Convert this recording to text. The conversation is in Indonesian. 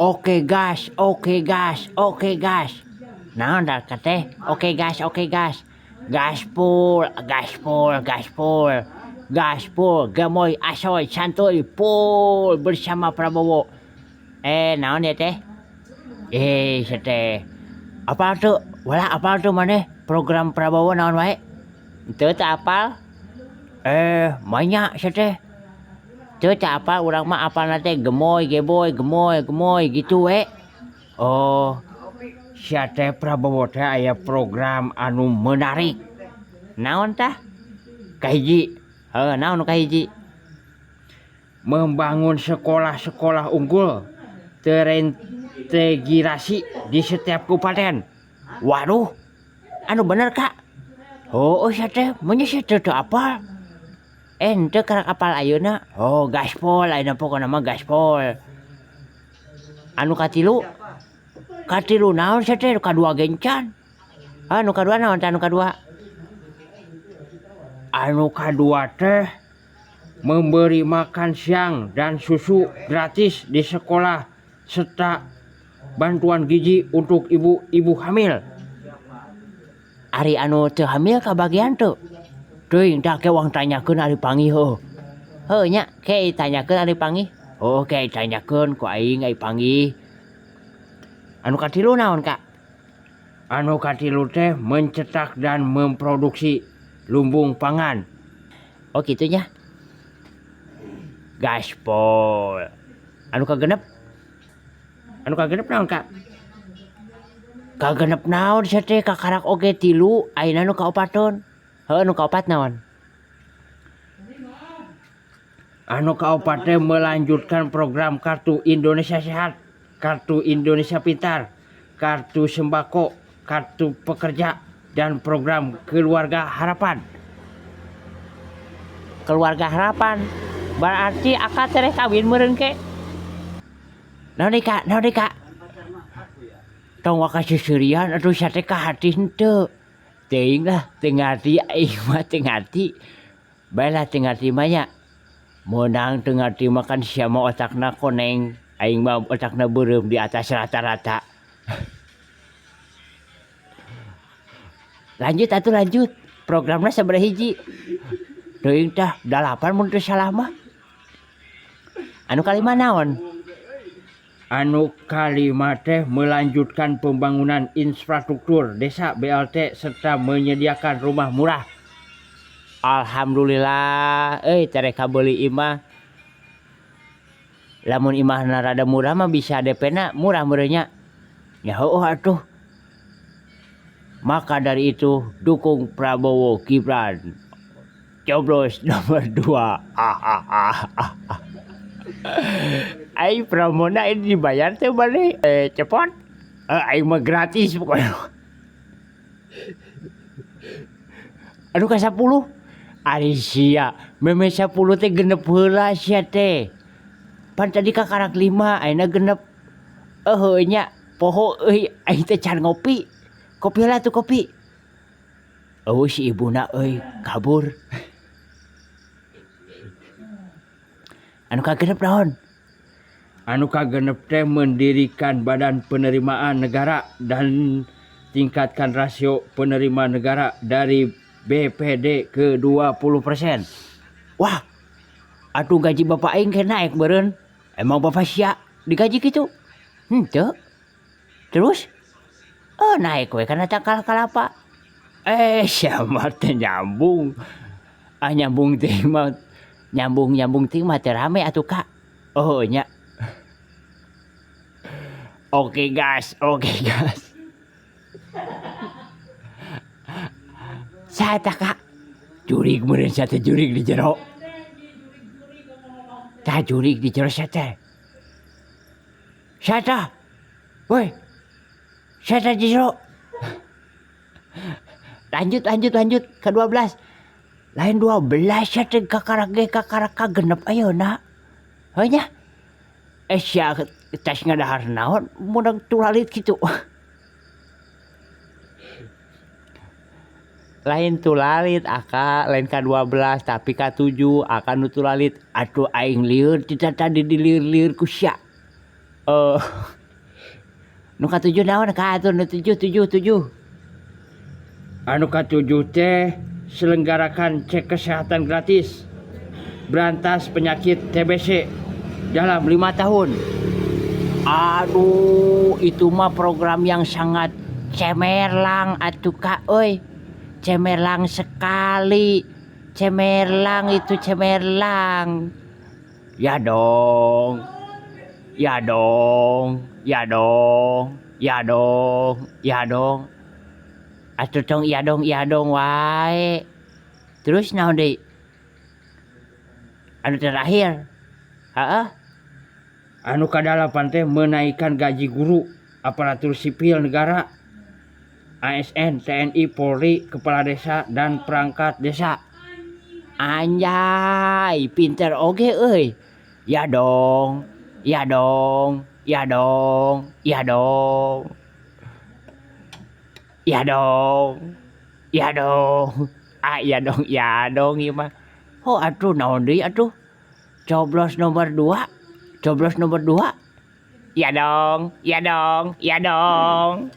Oke gas, oke gas, oke gas. Naon dah teh? Oke gas, oke gas. Gaspol, gaspol, gaspol. Gaspol, gemoy, asoy, santuy, pul bersama Prabowo. Naon ya teh? Teh. Apa tuh? Wala apa tuh mana? Program Prabowo naon wae? Teu teu apal? Banyak teh. Teu teu apal urang mah apalna teh gemoy, geboy, gemoy, gemoy gitu we. Oh, sia teh Prabowo teh aya program anu menarik. Naon tah? Kahiji. Naon kahiji? Membangun sekolah-sekolah unggul terintegrasi di setiap kabupaten. Waduh, anu bener Kak? Oh, sia teh mun sia teu apal. Henteu karak apal ayeuna. Oh, gaspol ayeuna pokona mah gaspol. Anu katilu? Katilu naon sia teh? Kadua gencan. Anu kadua naon teh anu kadua? Anu kadua teh memberi makan siang dan susu gratis di sekolah serta bantuan gizi untuk ibu-ibu hamil. Ari anu teu hamil kabagian teu? Teuing dah ke wang tanyakeun Ari Pangi heuh. Heuh nya ke tanyakeun Ari Pangi. Oh ke tanyakeun ku aing Ari Pangi. Anu katilu naon Kak? Anu katilu teh mencetak dan memproduksi lumbung pangan. Oh gitunya. Gaspol. Anu kagenep? Anu kagenep naon Kak? Kagenep naon sia teh kakarak oge 3 ayeuna nu kaopaton. Heuh nu kaopat naon? Anu kaopat teh melanjutkan program Kartu Indonesia Sehat, Kartu Indonesia Pintar, Kartu Sembako, Kartu Pekerja, dan program Keluarga Harapan. Keluarga Harapan? Berarti akad tereh kawin meureun ke? Naon deui Kak? Naon deui Kak? Tong waka susurian atuh sia teh ka hati henteu. Teuing lah teu ngarti aing mah teu ngarti. Baelah teu ngarti mah nya. Menang teu ngarti mah kan sia mah otakna koneng. Aing mah otakna beureum di atas rata-rata. Lanjut atuh lanjut. Programna sabaraha hiji? Teuing tah 8 mun teu salah mah. Anu kalima naon? Anu kalima teh melanjutkan pembangunan infrastruktur desa BLT serta menyediakan rumah murah. Alhamdulillah, tere kabeuli imah. Lamun imahna rada murah mah bisa DP-na murah meureunnya. Ya heuh atuh. Maka dari itu dukung Prabowo Gibran. Coblos nomor 2. Aing promona ini dibayar teh balik cepot. Aing mah gratis pokoknya. Anu ka 10. Ari sia, meme 10 teh genep heula sia teh. Pan tadi kakarak 5, ayeuna genep. Heuh nya, poho euy aing teh can ngopi. Kopi heula tuh kopi. Oh si ibuna euy kabur. Anu kagenep naon? Anu kagenep teh mendirikan badan penerimaan negara dan tingkatkan rasio penerima negara dari BPD ke 20%. Wah, atuh gaji bapak aing ke naik beureun. Emang bapak sia digaji gitu? Henteu. Terus? Naik we karena cakal kalapa. Sia mah teh nyambung. Nyambung teh mah nyambung teh mah teu rame atuh Kak. Oh nya. Oke gas, oke gas. Sata Kak. Jurig meureun sate jurig di jero. Tah jurig di jero sate. Sata. Woi. Sata di jero. Lanjut ke 12. Lain 12 sate kakarak kagenep ayeuna. Heuh nya. Sia tes ngadahar naon mun tulalit kitu. Lain tulalit aka lain ka-12 tapi ka-7 aka nu tulalit atuh aing lieur tita tadi dilieur-lieur ku sia. Oh, nu katujuh naon kaatur nu tujuh. Anu katujuh teh selenggarakan cek kesehatan gratis berantas penyakit TBC dalam 5 tahun. Aduh, itu mah program yang sangat cemerlang atuh Kak euy. Cemerlang sekali. Cemerlang itu cemerlang. Ya dong. Ya dong. Ya dong. Ya dong. Ya dong. Atuh tong iya dong wae. Terus naon deui? Anu terakhir. Heeh. Anu kadalapan teh menaikkan gaji guru aparatur sipil negara, ASN, TNI, Polri, kepala desa dan perangkat desa. Anjay, pinter oge euy. Ya dong. Ya dong. Ya dong. Ya dong. Ya dong. Ya dong. Ah, ya dong ieu mah. Oh, atuh naon deui atuh? Coblos nomor 2. Ya dong, ya dong, ya dong.